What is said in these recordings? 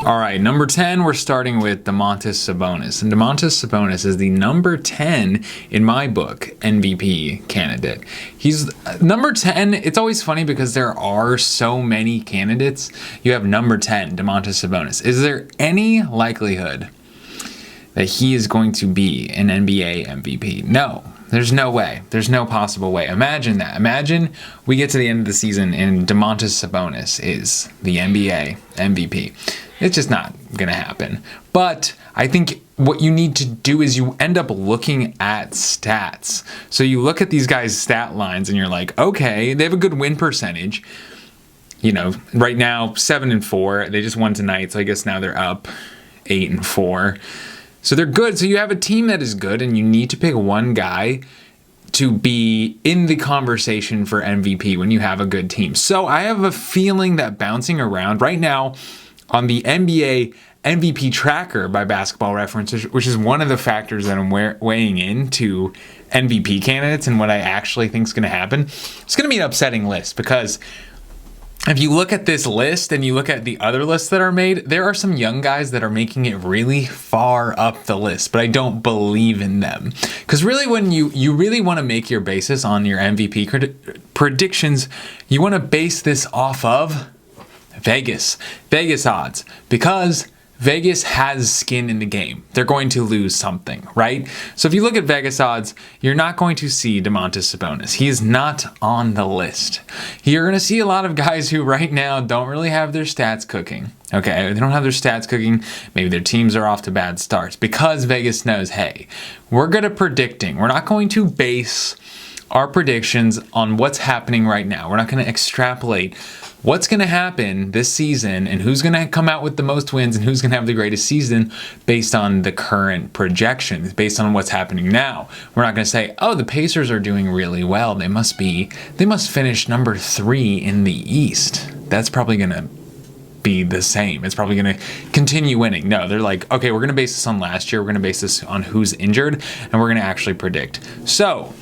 All right, number 10, we're starting with Domantas Sabonis. And Domantas Sabonis is the number 10 in my book MVP candidate. He's number 10. It's always funny because there are so many candidates. You have number 10, Domantas Sabonis. Is there any likelihood that he is going to be an NBA MVP? No. There's no way. There's no possible way. Imagine that. Imagine we get to the end of the season and Domantas Sabonis is the NBA MVP. It's just not going to happen. But I think what you need to do is you end up looking at stats. So you look at these guys' stat lines and you're like, okay, they have a good win percentage. You know, right now, 7-4. They just won tonight, so I guess now they're up 8-4. So they're good. So you have a team that is good, and you need to pick one guy to be in the conversation for MVP when you have a good team. So I have a feeling that bouncing around right now on the NBA MVP tracker by Basketball Reference, which is one of the factors that I'm weighing into MVP candidates and what I actually think is going to happen, it's going to be an upsetting list because if you look at this list and you look at the other lists that are made, there are some young guys that are making it really far up the list, but I don't believe in them. Because really when you really want to make your basis on your MVP predictions, you want to base this off of Vegas odds, because Vegas has skin in the game. They're going to lose something, right? So if you look at Vegas odds, you're not going to see Domantas Sabonis. He is not on the list. You're going to see a lot of guys who right now don't really have their stats cooking. Okay, they don't have their stats cooking. Maybe their teams are off to bad starts because Vegas knows, hey, we're good at predicting. We're not going to base our predictions on what's happening right now. We're not going to extrapolate what's going to happen this season and who's going to come out with the most wins and who's going to have the greatest season based on the current projections, based on what's happening now. We're not going to say, oh, the Pacers are doing really well. They must finish number 3 in the East. That's probably going to be the same. It's probably going to continue winning. No, they're like, okay, we're going to base this on last year. We're going to base this on who's injured, and we're going to actually predict. So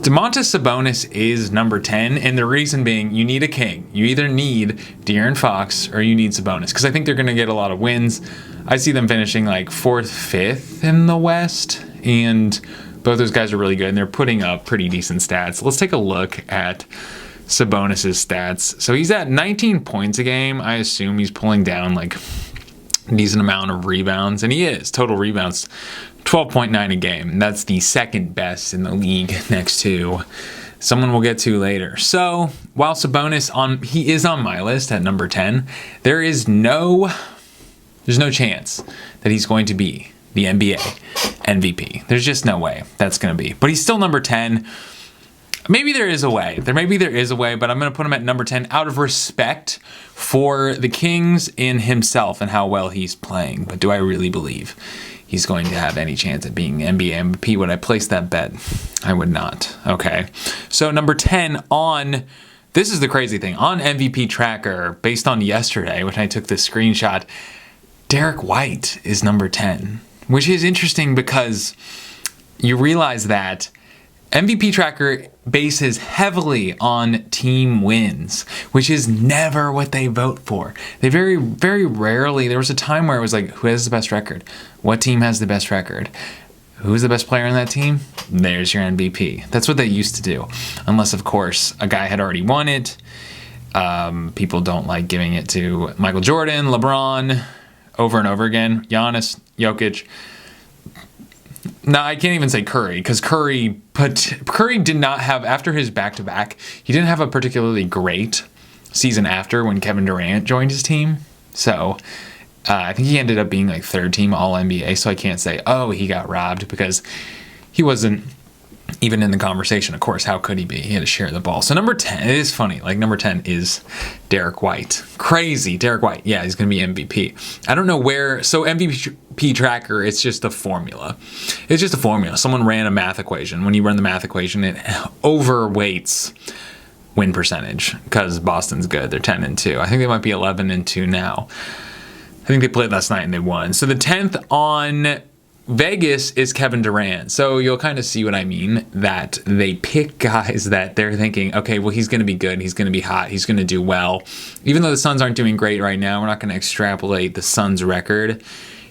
Domantas Sabonis is number 10, and the reason being you need a king. You either need De'Aaron Fox or you need Sabonis, because I think they're going to get a lot of wins. I see them finishing like 4th, 5th in the West, and both those guys are really good, and they're putting up pretty decent stats. Let's take a look at Sabonis' stats. So he's at 19 points a game. I assume he's pulling down like a decent amount of rebounds, and he is. Total rebounds 12.9 a game. That's the second best in the league next to someone we'll get to later. So while Sabonis he is on my list at number 10, there's no chance that he's going to be the NBA MVP. There's just no way that's going to be. But he's still number 10. Maybe there is a way. Maybe there is a way, but I'm going to put him at number 10 out of respect for the Kings and himself and how well he's playing. But do I really believe he's going to have any chance at being NBA MVP? Would I place that bet? I would not. Okay. So number 10 on, this is the crazy thing, on MVP tracker based on yesterday, when I took this screenshot, Derek White is number 10, which is interesting because you realize that MVP tracker bases heavily on team wins, which is never what they vote for. They very, very rarely, there was a time where it was like, who has the best record? What team has the best record? Who's the best player on that team? There's your MVP. That's what they used to do. Unless, of course, a guy had already won it. People don't like giving it to Michael Jordan, LeBron, over and over again. Giannis, Jokic. No, I can't even say Curry, because Curry did not have, after his back-to-back, he didn't have a particularly great season after when Kevin Durant joined his team. So I think he ended up being like 3rd team All-NBA, so I can't say, oh, he got robbed, because he wasn't even in the conversation. Of course, how could he be? He had to share the ball. So number 10, it is funny, like number 10 is Derek White. Crazy, Derek White. Yeah, he's going to be MVP. I don't know where, so MVP tracker, it's just a formula. It's just a formula. Someone ran a math equation. When you run the math equation, it overweights win percentage because Boston's good. They're 10-2. I think they might be 11-2 now. I think they played last night and they won. So the 10th on Vegas is Kevin Durant. So you'll kind of see what I mean, that they pick guys that they're thinking, okay, well, he's going to be good. He's going to be hot. He's going to do well. Even though the Suns aren't doing great right now, we're not going to extrapolate the Suns record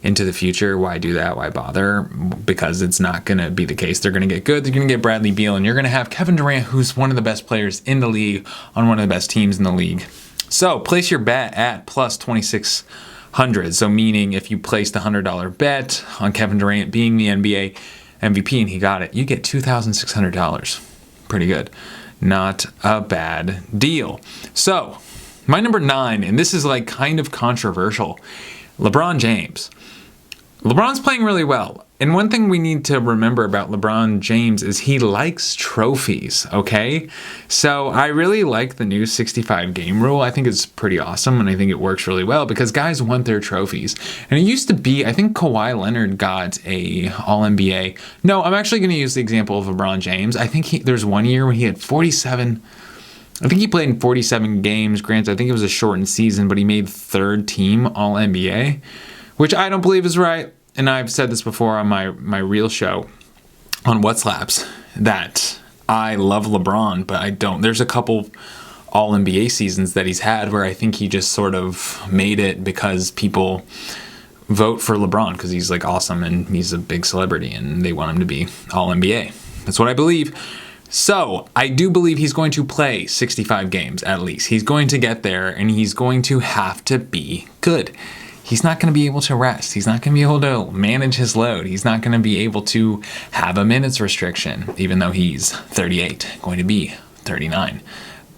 into the future. Why do that? Why bother? Because it's not going to be the case. They're going to get good. They're going to get Bradley Beal, and you're going to have Kevin Durant, who's one of the best players in the league on one of the best teams in the league. So place your bet at plus 2,600. So meaning if you placed a $100 bet on Kevin Durant being the NBA MVP and he got it, you get $2,600. Pretty good. Not a bad deal. So my number 9, and this is like kind of controversial, LeBron James. LeBron's playing really well. And one thing we need to remember about LeBron James is he likes trophies, okay? So I really like the new 65 game rule. I think it's pretty awesome, and I think it works really well because guys want their trophies. And it used to be, I think Kawhi Leonard got a All-NBA. No, I'm actually going to use the example of LeBron James. I think there's one year when he had 47. I think he played in 47 games. Granted, I think it was a shortened season, but he made third team All-NBA, which I don't believe is right. And I've said this before on my real show on What Slaps, that I love LeBron, but I don't. There's a couple All-NBA seasons that he's had where I think he just sort of made it because people vote for LeBron because he's like awesome and he's a big celebrity and they want him to be All-NBA. That's what I believe. So I do believe he's going to play 65 games at least. He's going to get there and he's going to have to be good. He's not going to be able to rest. He's not going to be able to manage his load. He's not going to be able to have a minutes restriction, even though he's 38, going to be 39.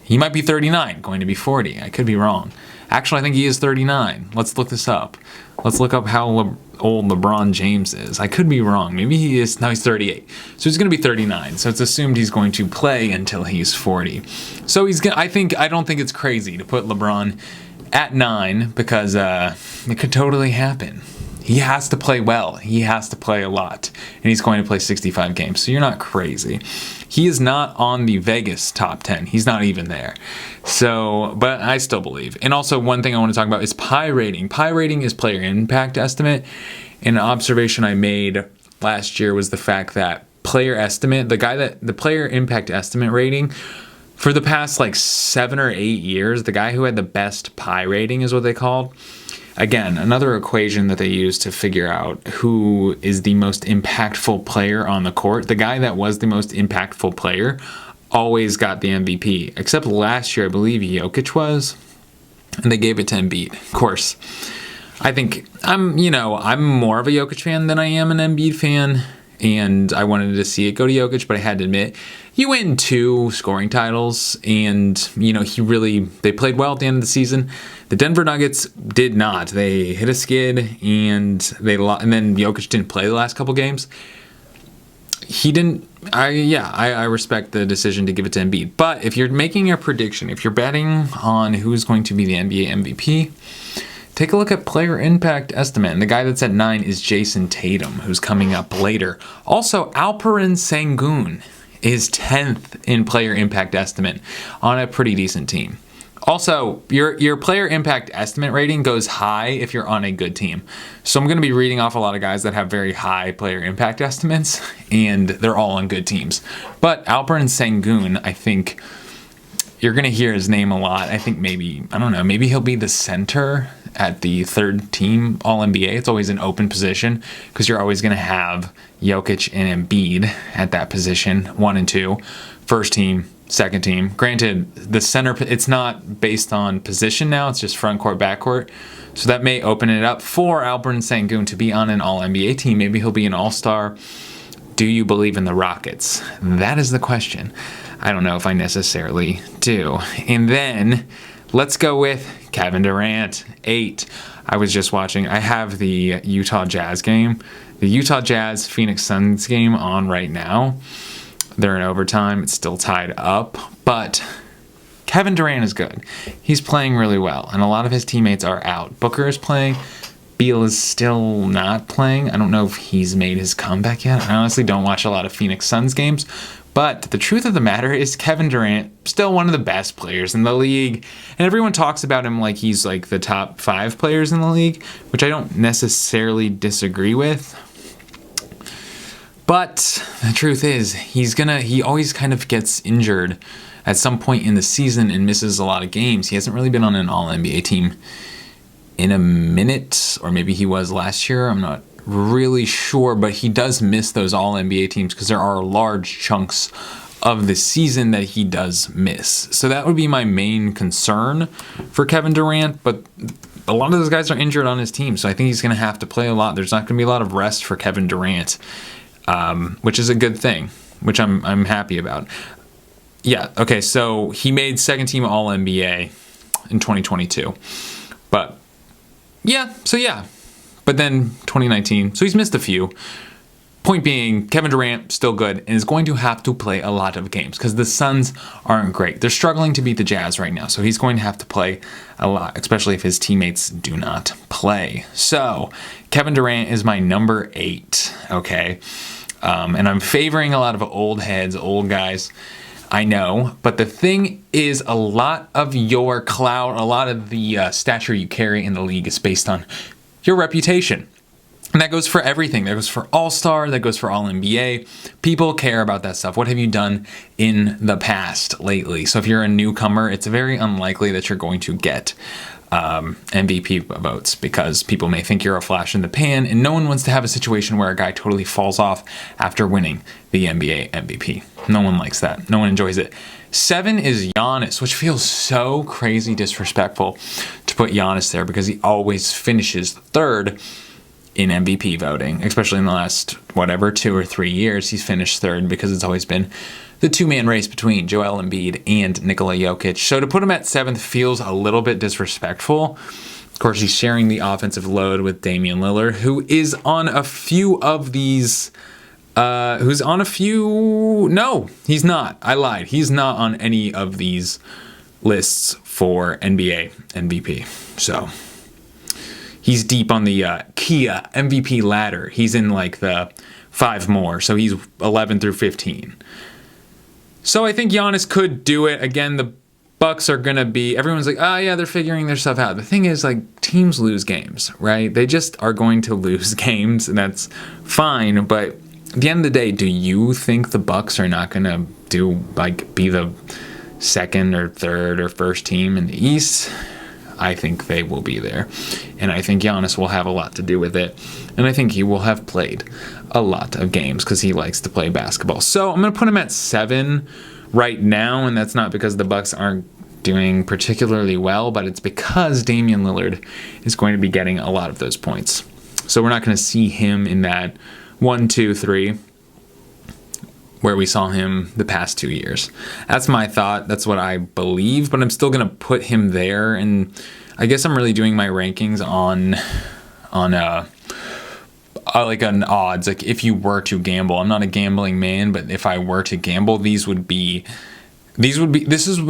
He might be 39, going to be 40. I could be wrong. Actually, I think he is 39. Let's look this up. Let's look up how old LeBron James is. I could be wrong. Maybe he is. No, he's 38. So he's going to be 39. So it's assumed he's going to play until he's 40. So he's going. I don't think it's crazy to put LeBron at 9 because it could totally happen. He has to play well. He has to play a lot. And he's going to play 65 games. So you're not crazy. He is not on the Vegas top 10. He's not even there. So, but I still believe. And also one thing I want to talk about is pi rating. Pi rating is player impact estimate. And an observation I made last year was the fact that player estimate, the player impact estimate rating, for the past like 7 or 8 years, the guy who had the best pi rating is what they called. Again, another equation that they use to figure out who is the most impactful player on the court. The guy that was the most impactful player always got the MVP. Except last year, I believe Jokic was, and they gave it to Embiid. Of course, I think I'm more of a Jokic fan than I am an Embiid fan. And I wanted to see it go to Jokic, but I had to admit, he win 2 scoring titles, and they played well at the end of the season. The Denver Nuggets did not. They hit a skid, and then Jokic didn't play the last couple games. He didn't. I respect the decision to give it to Embiid. But if you're making a prediction, if you're betting on who's going to be the NBA MVP, take a look at player impact estimate. And the guy that's at 9 is Jason Tatum, who's coming up later. Also, Alperen Sengun is 10th in player impact estimate on a pretty decent team. Also, your player impact estimate rating goes high if you're on a good team. So I'm going to be reading off a lot of guys that have very high player impact estimates, and they're all on good teams. But Alperen Sengun, I think you're going to hear his name a lot. I think maybe he'll be the center at the third team All-NBA. It's always an open position because you're always going to have Jokic and Embiid at that position, 1 and 2, first team, second team. Granted, the center, it's not based on position now, it's just front court, back court. So that may open it up for Alperen Sengun to be on an All-NBA team. Maybe he'll be an All-Star. Do you believe in the Rockets? That is the question. I don't know if I necessarily do. And then let's go with Kevin Durant, 8. I was just watching. I have the Utah Jazz game, the Utah Jazz Phoenix Suns game on right now. They're in overtime. It's still tied up, but Kevin Durant is good. He's playing really well, and a lot of his teammates are out. Booker is playing. Beal is still not playing. I don't know if he's made his comeback yet. I honestly don't watch a lot of Phoenix Suns games, but the truth of the matter is Kevin Durant, still one of the best players in the league. And everyone talks about him like he's like the top 5 players in the league, which I don't necessarily disagree with. But the truth is, he always kind of gets injured at some point in the season and misses a lot of games. He hasn't really been on an All-NBA team in a minute, or maybe he was last year. I'm not really sure, but he does miss those All-NBA teams because there are large chunks of the season that he does miss. So that would be my main concern for Kevin Durant, but a lot of those guys are injured on his team, so I think he's going to have to play a lot. There's not going to be a lot of rest for Kevin Durant, which is a good thing, which I'm happy about. Yeah, okay, so he made second team All-NBA in 2022. But But then 2019, so he's missed a few. Point being, Kevin Durant, still good, and is going to have to play a lot of games because the Suns aren't great. They're struggling to beat the Jazz right now, so he's going to have to play a lot, especially if his teammates do not play. So, Kevin Durant is my number 8, okay? And I'm favoring a lot of old heads, old guys, I know, but the thing is, a lot of your clout, a lot of the stature you carry in the league is based on your reputation. And that goes for everything. That goes for All-Star. That goes for All-NBA. People care about that stuff. What have you done in the past lately? So if you're a newcomer, it's very unlikely that you're going to get MVP votes because people may think you're a flash in the pan, and no one wants to have a situation where a guy totally falls off after winning the NBA MVP. No one likes that. No one enjoys it. 7 is Giannis, which feels so crazy disrespectful to put Giannis there because he always finishes third in MVP voting, especially in the last, 2 or 3 years. He's finished third because it's always been the two-man race between Joel Embiid and Nikola Jokic. So to put him at 7th feels a little bit disrespectful. Of course, he's sharing the offensive load with Damian Lillard, who is on a few of these... No, he's not. I lied. He's not on any of these lists for NBA MVP. So... he's deep on the Kia MVP ladder. He's in like the 5 more, so he's 11 through 15. So I think Giannis could do it. Again, the Bucks are going to be, everyone's like, oh yeah, they're figuring their stuff out. The thing is, like, teams lose games, right? They just are going to lose games, and that's fine. But at the end of the day, do you think the Bucks are not going to be the second or third or first team in the East? I think they will be there. And I think Giannis will have a lot to do with it. And I think he will have played a lot of games because he likes to play basketball. So I'm going to put him at 7 right now. And that's not because the Bucks aren't doing particularly well, but it's because Damian Lillard is going to be getting a lot of those points. So we're not going to see him in that 1, 2, 3 where we saw him the past 2 years. That's my thought. That's what I believe, but I'm still going to put him there. And I guess I'm really doing my rankings on like an odds. Like if you were to gamble, I'm not a gambling man, but if I were to gamble, this is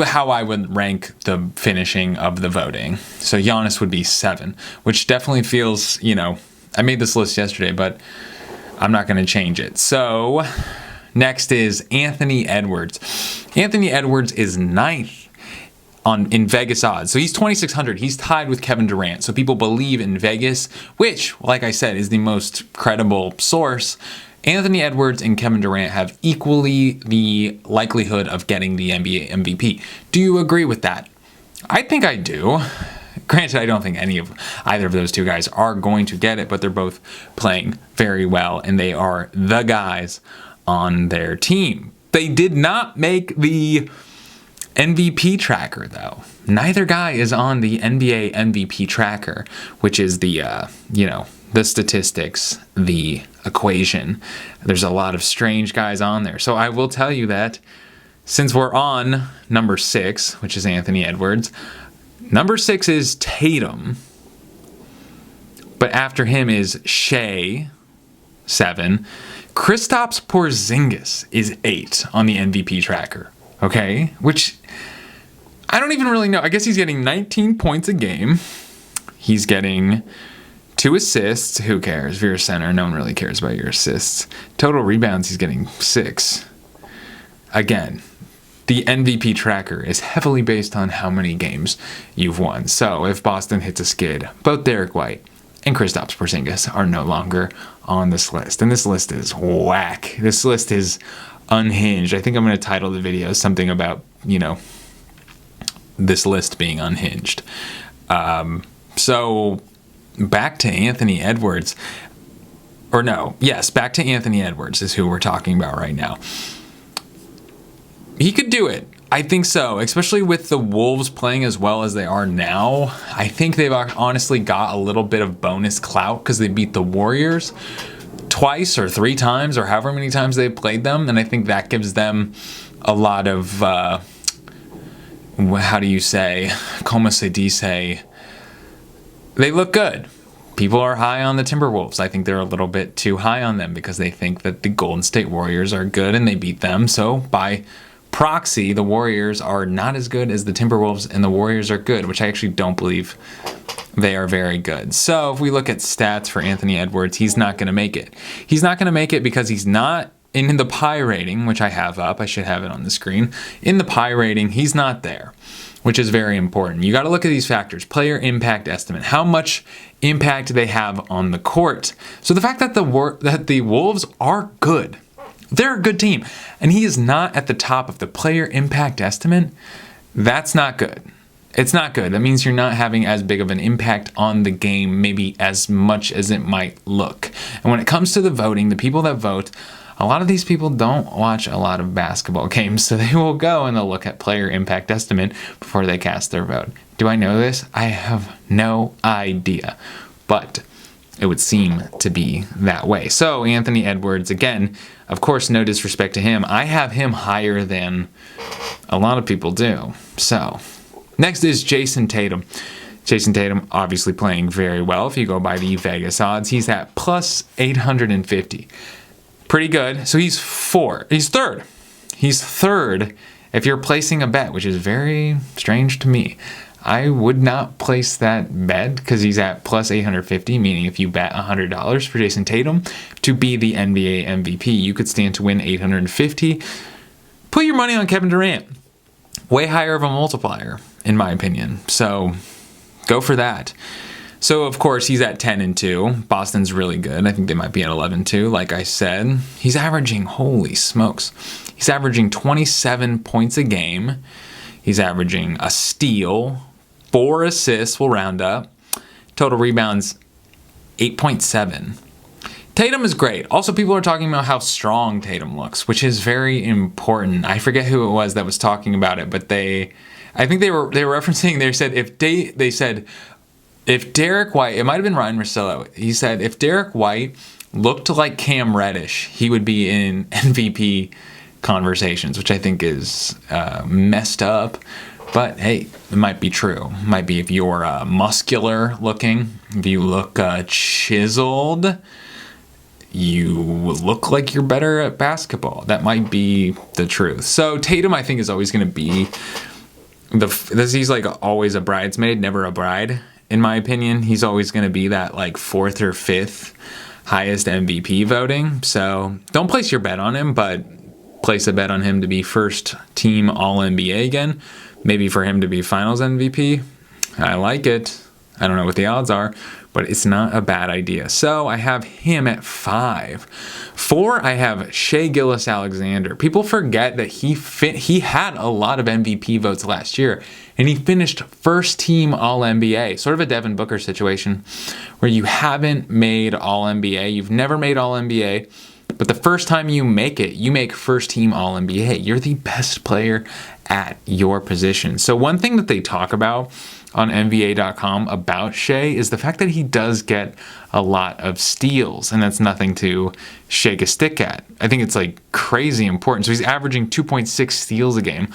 how I would rank the finishing of the voting. So Giannis would be 7, which definitely feels, I made this list yesterday, but I'm not going to change it. So next is Anthony Edwards. Anthony Edwards is 9th in Vegas odds. So he's 2,600. He's tied with Kevin Durant. So people believe in Vegas, which, like I said, is the most credible source. Anthony Edwards and Kevin Durant have equally the likelihood of getting the NBA MVP. Do you agree with that? I think I do. Granted, I don't think either of those two guys are going to get it, but they're both playing very well, and they are the guys on their team. They did not make the MVP tracker, though. Neither guy is on the NBA MVP tracker, which is the statistics, the equation. There's a lot of strange guys on there. So I will tell you that since we're on number 6, which is Anthony Edwards, number 6 is Tatum. But after him is Shai, 7. Kristaps Porzingis is 8 on the MVP tracker. Okay? Which I don't even really know. I guess he's getting 19 points a game. He's getting 2 assists. Who cares? If you're a center, no one really cares about your assists. Total rebounds, he's getting 6. Again, the MVP tracker is heavily based on how many games you've won. So if Boston hits a skid, both Derek White and Kristaps Porzingis are no longer on this list. And this list is whack. This list is unhinged. I think I'm going to title the video something about, this list being unhinged. So back to Anthony Edwards. Back to Anthony Edwards is who we're talking about right now. He could do it. I think so, especially with the Wolves playing as well as they are now. I think they've honestly got a little bit of bonus clout because they beat the Warriors twice or 3 times or however many times they've played them. And I think that gives them a lot of, como se dice, they look good. People are high on the Timberwolves. I think they're a little bit too high on them because they think that the Golden State Warriors are good and they beat them. So by proxy, the Warriors are not as good as the Timberwolves and the Warriors are good, which I actually don't believe they are very good. So if we look at stats for Anthony Edwards, he's not going to make it. He's not going to make it because he's not in the PI rating, which I have up. I should have it on the screen. In the PI rating, he's not there, which is very important. You got to look at these factors. Player impact estimate. How much impact they have on the court. So the fact that the Wolves are good. They're a good team. And he is not at the top of the player impact estimate. That's not good. It's not good. That means you're not having as big of an impact on the game, maybe as much as it might look. And when it comes to the voting, the people that vote, a lot of these people don't watch a lot of basketball games, so they will go and they'll look at player impact estimate before they cast their vote. Do I know this? I have no idea, but it would seem to be that way. So Anthony Edwards, again, of course, no disrespect to him. I have him higher than a lot of people do. So next is Jason Tatum. Jason Tatum obviously playing very well. If you go by the Vegas odds, he's at plus 850. Pretty good. So he's third. He's third if you're placing a bet, which is very strange to me. I would not place that bet because he's at plus 850, meaning if you bet $100 for Jason Tatum to be the NBA MVP, you could stand to win 850. Put your money on Kevin Durant. Way higher of a multiplier, in my opinion. So go for that. So, of course, he's at 10-2. Boston's really good. I think they might be at 11-2, like I said. He's averaging, holy smokes, he's averaging 27 points a game. He's averaging a steal, 4 assists, we'll round up. Total rebounds, 8.7. Tatum is great. Also, people are talking about how strong Tatum looks, which is very important. I forget who it was that was talking about it, but I think they were referencing, they said, if Derek White, it might have been Ryan Russillo, he said, if Derek White looked like Cam Reddish, he would be in MVP conversations, which I think is messed up. But hey, it might be true. It might be if you're muscular looking, if you look chiseled, you look like you're better at basketball. That might be the truth. So Tatum, I think, is always going to be he's like always a bridesmaid, never a bride. In my opinion, he's always going to be that like 4th or 5th highest MVP voting. So don't place your bet on him, but place a bet on him to be first team All-NBA again. Maybe for him to be Finals MVP. I like it. I don't know what the odds are, but it's not a bad idea. So I have him at 5. 4, I have Shai Gilgeous-Alexander. People forget that he had a lot of MVP votes last year, and he finished first team All-NBA. Sort of a Devin Booker situation where you haven't made All-NBA. You've never made All-NBA, but the first time you make it, you make first team All-NBA. You're the best player at your position. So one thing that they talk about on NBA.com about Shai is the fact that he does get a lot of steals, and that's nothing to shake a stick at. I think it's like crazy important. So he's averaging 2.6 steals a game.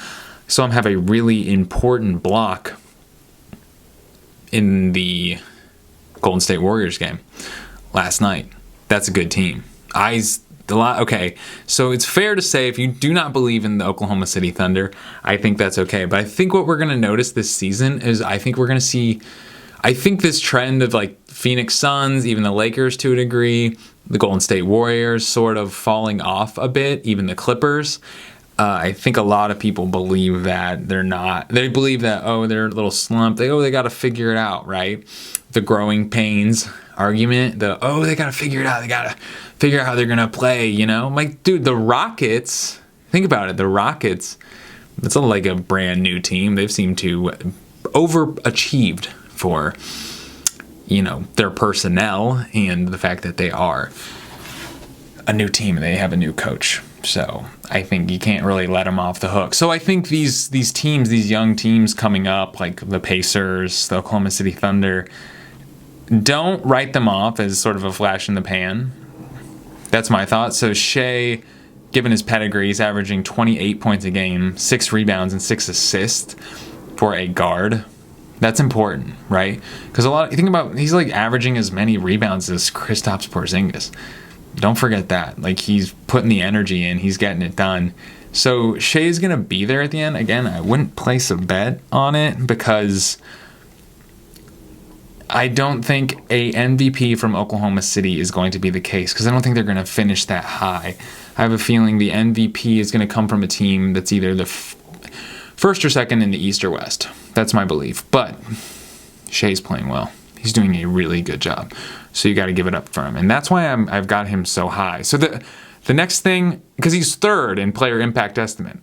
So I'm have a really important block in Golden State Warriors game last night. That's a good team. Okay, so it's fair to say if you do not believe in the Oklahoma City Thunder, I think that's okay. But I think what we're going to notice this season is I think we're going to see, this trend of like Phoenix Suns, even the Lakers to a degree, the Golden State Warriors sort of falling off a bit, even the Clippers. I think a lot of people believe that they're not. They believe that, they're a little slumped. They got to figure it out, right? The growing pains argument. They got to figure it out. They got to figure out how they're going to play, you know? I'm like, dude, the Rockets, think about it. The Rockets, it's like a brand new team. They've seemed to overachieved for, you know, their personnel and the fact that they are a new team and they have a new coach. So I think you can't really let them off the hook. So I think these teams, these young teams coming up, like the Pacers, the Oklahoma City Thunder, don't write them off as sort of a flash in the pan. That's my thought. So Shai, given his pedigree, he's averaging 28 points a game, 6 rebounds, and 6 assists for a guard. That's important, right? Because you think about, he's like averaging as many rebounds as Kristaps Porzingis. Don't forget that. Like, he's putting the energy in. He's getting it done. So Shai's going to be there at the end. Again, I wouldn't place a bet on it because I don't think a MVP from Oklahoma City is going to be the case because I don't think they're going to finish that high. I have a feeling the MVP is going to come from a team that's either the first or second in the East or West. That's my belief. But Shai's playing well. He's doing a really good job. So you got to give it up for him. And that's why I've got him so high. So the next thing, because he's third in player impact estimate,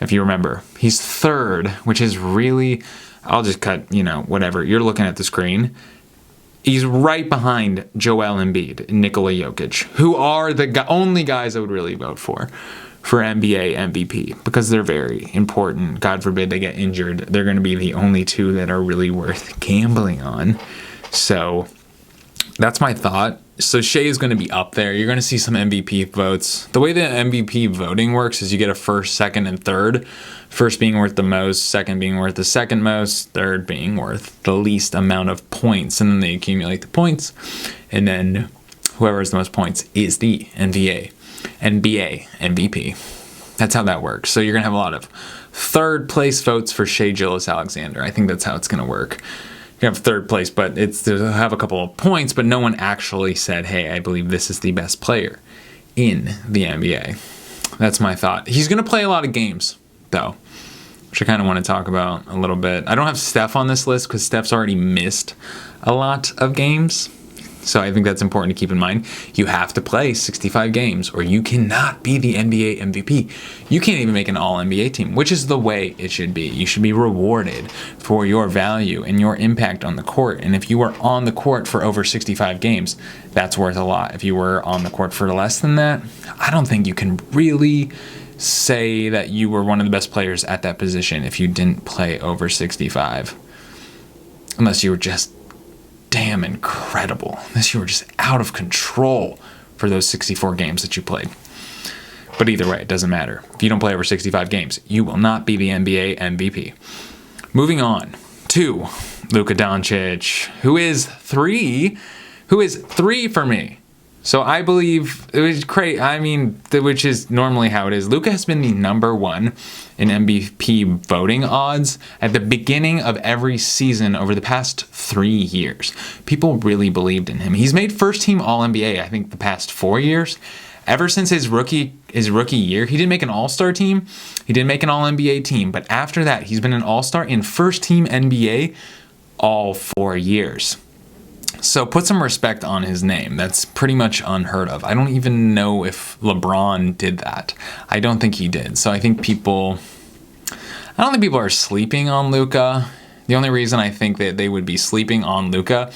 if you remember. He's third, which is really, I'll just cut, whatever. You're looking at the screen. He's right behind Joel Embiid and Nikola Jokic, who are the only guys I would really vote for NBA MVP, because they're very important. God forbid they get injured. They're going to be the only two that are really worth gambling on. So that's my thought. So Shai is going to be up there. You're going to see some MVP votes. The way the MVP voting works is you get a first, second, and third. First being worth the most, second being worth the second most, third being worth the least amount of points. And then they accumulate the points. And then whoever has the most points is the NBA MVP. That's how that works. So you're going to have a lot of third place votes for Shai Gilgeous-Alexander. I think that's how it's going to work. You have third place, but it's to have a couple of points, but no one actually said, hey, I believe this is the best player in the NBA. That's my thought. He's going to play a lot of games, though, which I kind of want to talk about a little bit. I don't have Steph on this list because Steph's already missed a lot of games. So I think that's important to keep in mind. You have to play 65 games or you cannot be the NBA MVP. You can't even make an all-NBA team, which is the way it should be. You should be rewarded for your value and your impact on the court. And if you were on the court for over 65 games, that's worth a lot. If you were on the court for less than that, I don't think you can really say that you were one of the best players at that position if you didn't play over 65. Unless you were just damn incredible. Unless you were just out of control for those 64 games that you played. But either way, it doesn't matter. If you don't play over 65 games, you will not be the NBA MVP. Moving on to Luka Doncic, who is three for me. So I believe it was great. I mean, which is normally how it is. Luka has been the number one in MVP voting odds at the beginning of every season over the past 3 years. People really believed in him. He's made first team All-NBA, I think, the past 4 years. Ever since his rookie year, he didn't make an All-Star team. He didn't make an All-NBA team. But after that, he's been an All-Star in first team NBA all 4 years. So put some respect on his name. That's pretty much unheard of. I don't even know if LeBron did that. I don't think he did. So I don't think people are sleeping on Luka. The only reason I think that they would be sleeping on Luka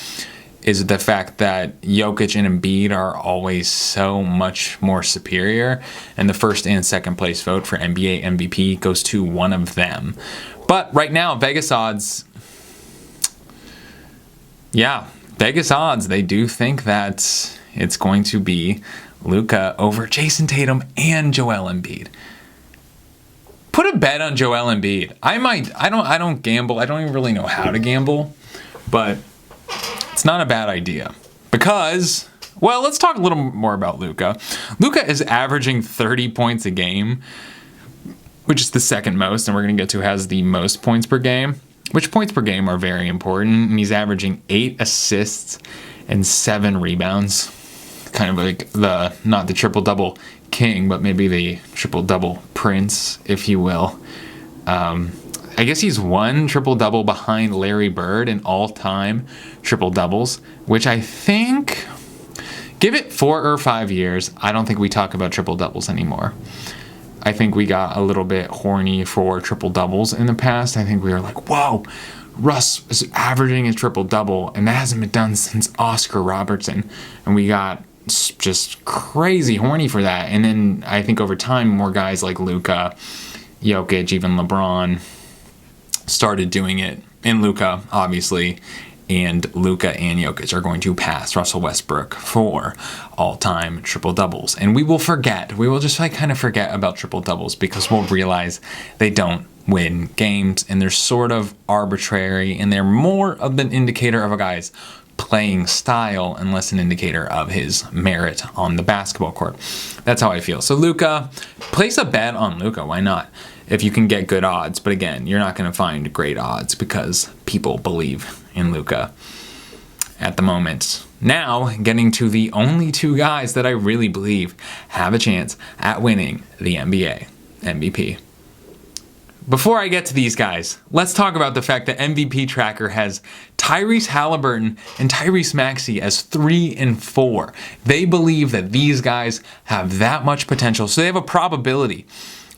is the fact that Jokic and Embiid are always so much more superior, and the first and second place vote for NBA MVP goes to one of them. But right now, Vegas odds, they do think that it's going to be Luka over Jason Tatum and Joel Embiid. Put a bet on Joel Embiid. I don't gamble. I don't even really know how to gamble, but it's not a bad idea. Because, well, let's talk a little more about Luka. Luka is averaging 30 points a game, which is the second most, and we're going to get to who has the most points per game. Which points per game are very important, and he's averaging 8 assists and 7 rebounds. Kind of like not the triple-double king, but maybe the triple-double prince, if you will. I guess he's one triple-double behind Larry Bird in all-time triple-doubles, which I think, give it 4 or 5 years, I don't think we talk about triple-doubles anymore. I think we got a little bit horny for triple-doubles in the past. I think we were like, whoa, Russ is averaging a triple-double, and that hasn't been done since Oscar Robertson. And we got just crazy horny for that. And then I think over time, more guys like Luka, Jokic, even LeBron started doing it. And Luka, obviously, and Luka and Jokic are going to pass Russell Westbrook for all-time triple-doubles. And we will forget. We will just kind of forget about triple-doubles because we'll realize they don't win games, and they're sort of arbitrary, and they're more of an indicator of a guy's playing style and less an indicator of his merit on the basketball court. That's how I feel. So Luka, place a bet on Luka. Why not? If you can get good odds. But again, you're not going to find great odds because people believe in Luka at the moment. Now, getting to the only 2 guys that I really believe have a chance at winning the NBA MVP. Before I get to these guys, let's talk about the fact that MVP Tracker has Tyrese Halliburton and Tyrese Maxey as 3 and 4. They believe that these guys have that much potential, so they have a probability.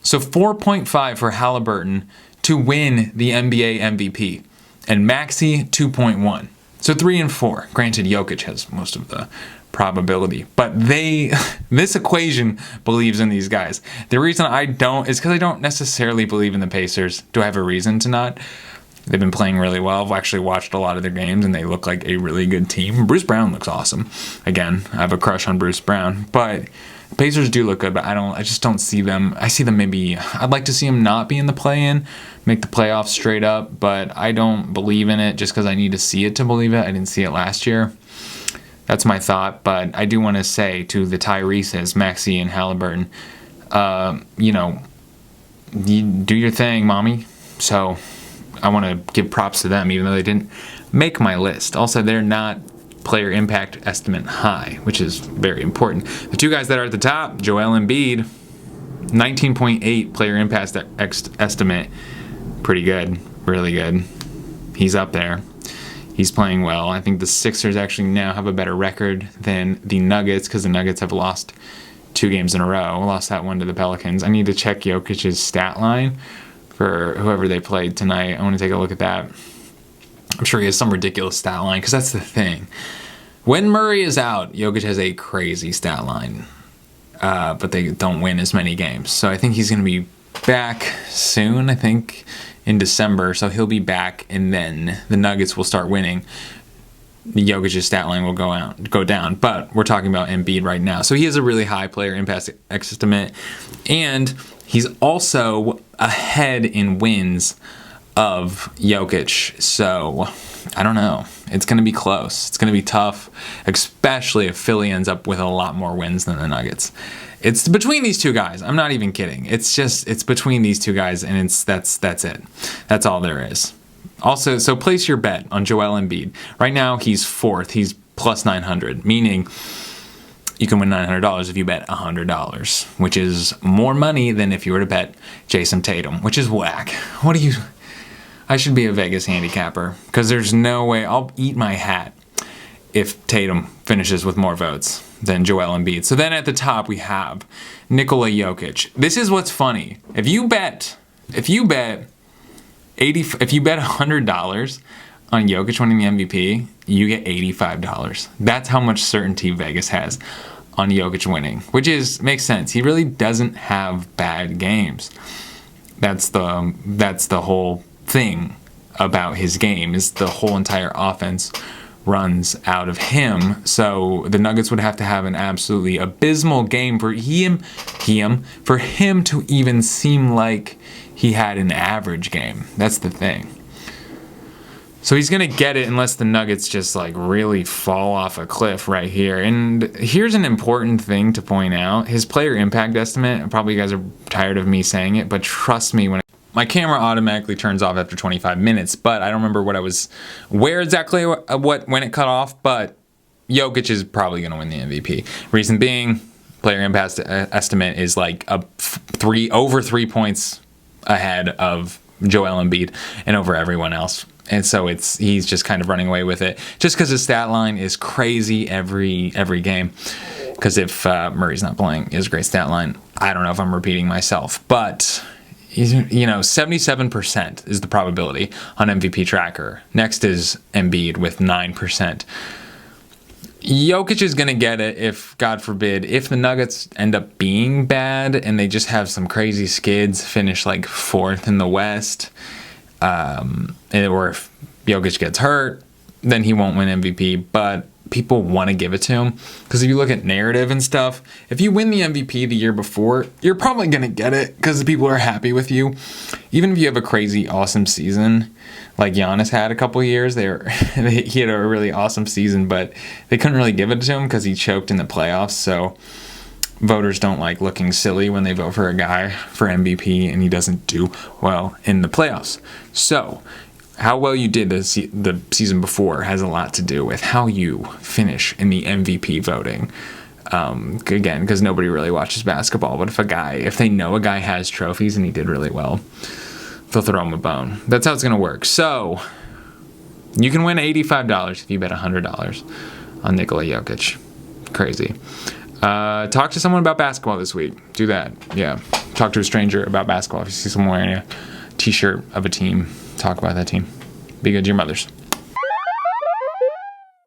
So 4.5 for Halliburton to win the NBA MVP, and Maxey 2.1. So 3 and 4. Granted, Jokic has most of the probability, but this equation believes in these guys. The reason I don't is because I don't necessarily believe in the Pacers. Do I have a reason to not? They've been playing really well. I've actually watched a lot of their games, and they look like a really good team. Bruce Brown looks awesome. Again, I have a crush on Bruce Brown, but Pacers do look good, but I just don't see them. I see them maybe, I'd like to see them not be in the play-in, make the playoffs straight up, but I don't believe in it just because I need to see it to believe it. I didn't see it last year. That's my thought, but I do want to say to the Tyreses, Maxey and Halliburton, you do your thing, mommy. So I want to give props to them, even though they didn't make my list. Also, they're not player impact estimate high, which is very important. The 2 guys that are at the top, Joel Embiid, 19.8 player impact estimate. Pretty good, really good. He's up there. He's playing well. I think the Sixers actually now have a better record than the Nuggets because the Nuggets have lost 2 games in a row. Lost that one to the Pelicans. I need to check Jokic's stat line for whoever they played tonight. I want to take a look at that. I'm sure he has some ridiculous stat line because that's the thing. When Murray is out, Jokic has a crazy stat line, but they don't win as many games. So I think he's going to be back soon, I think in December. So he'll be back, and then the Nuggets will start winning. Jokic's stat line will go down. But we're talking about Embiid right now. So he has a really high player impact estimate, and he's also ahead in wins of Jokic. So I don't know. It's going to be close. It's going to be tough, especially if Philly ends up with a lot more wins than the Nuggets. It's between these 2 guys. I'm not even kidding. It's between these 2 guys, and that's it. That's all there is. Also, so place your bet on Joel Embiid. Right now, he's 4th. He's plus 900, meaning you can win $900 if you bet $100, which is more money than if you were to bet Jason Tatum, which is whack. I should be a Vegas handicapper because there's no way I'll eat my hat if Tatum finishes with more votes than Joel Embiid. So then at the top we have Nikola Jokic. This is what's funny. If you bet $100 on Jokic winning the MVP, you get $85. That's how much certainty Vegas has on Jokic winning, which makes sense. He really doesn't have bad games. That's the whole thing about his game, is the whole entire offense runs out of him. So the Nuggets would have to have an absolutely abysmal game for him to even seem like he had an average game. That's the thing. So he's going to get it unless the Nuggets just really fall off a cliff right here. And here's an important thing to point out. His player impact estimate, probably you guys are tired of me saying it, but trust me, when my camera automatically turns off after 25 minutes, but I don't remember when it cut off, but Jokic is probably going to win the MVP. Reason being, player impact estimate is over 3 points ahead of Joel Embiid and over everyone else. And so he's just kind of running away with it just because his stat line is crazy every game. Because if Murray's not playing, his great stat line. I don't know if I'm repeating myself, but 77% is the probability on MVP tracker. Next is Embiid with 9%. Jokic is going to get it if, God forbid, if the Nuggets end up being bad and they just have some crazy skids, finish like 4th in the West, or if Jokic gets hurt, then he won't win MVP. But people want to give it to him because if you look at narrative and stuff, if you win the MVP the year before, you're probably going to get it because the people are happy with you. Even if you have a crazy awesome season like Giannis had a couple of years, he had a really awesome season, but they couldn't really give it to him because he choked in the playoffs. So voters don't like looking silly when they vote for a guy for MVP and he doesn't do well in the playoffs. So how well you did the season before has a lot to do with how you finish in the MVP voting. Again, because nobody really watches basketball, but if they know a guy has trophies and he did really well, they'll throw him a bone. That's how it's going to work. So you can win $85 if you bet $100 on Nikola Jokic. Crazy. Talk to someone about basketball this week. Do that. Yeah. Talk to a stranger about basketball. If you see someone wearing a t-shirt of a team, talk about that team. Be good to your mothers.